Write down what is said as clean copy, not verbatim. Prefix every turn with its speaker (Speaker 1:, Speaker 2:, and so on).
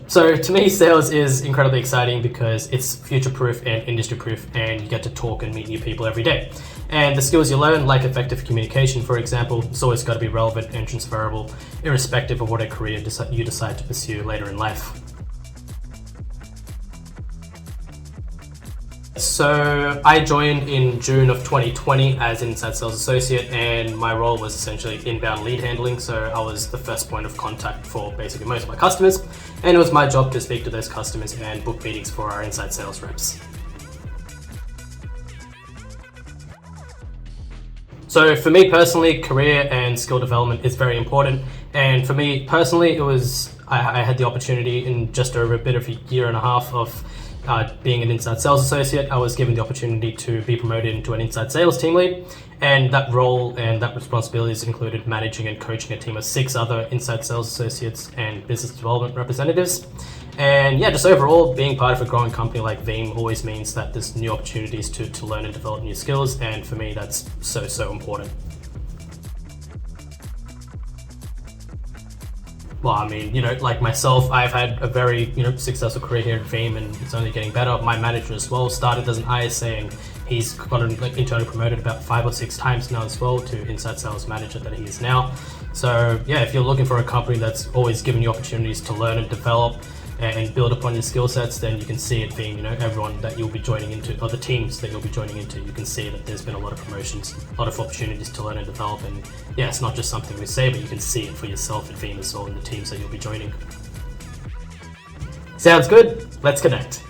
Speaker 1: So to me, sales is incredibly exciting because it's future-proof and industry-proof, and you get to talk and meet new people every day. And the skills you learn, like effective communication, for example, it's always got to be relevant and transferable, irrespective of what a career you decide to pursue later in life. So I joined in June of 2020 as an inside sales associate, and my role was essentially inbound lead handling. So I was the first point of contact for basically most of my customers, and it was my job to speak to those customers and book meetings for our inside sales reps. So for me personally, career and skill development is very important. And for me personally, I had the opportunity in just over a bit of a year and a half of being an inside sales associate. I was given the opportunity to be promoted into an inside sales team lead, and that role and that responsibilities included managing and coaching a team of 6 other inside sales associates and business development representatives. And yeah, just overall, being part of a growing company like Veeam always means that there's new opportunities to learn and develop new skills, and for me that's so important. Well, I mean, like myself, I've had a very, successful career here at Veeam, and it's only getting better. My manager as well started as an ISA, and he's gotten internally promoted about 5 or 6 times now as well to inside sales manager that he is now. So yeah, if you're looking for a company that's always giving you opportunities to learn and develop and build upon your skill sets, then you can see it being, everyone that you'll be joining into, or the teams that you'll be joining into, you can see that there's been a lot of promotions, a lot of opportunities to learn and develop. And yeah, it's not just something we say, but you can see it for yourself at Veeam as well in the teams that you'll be joining. Sounds good? Let's connect.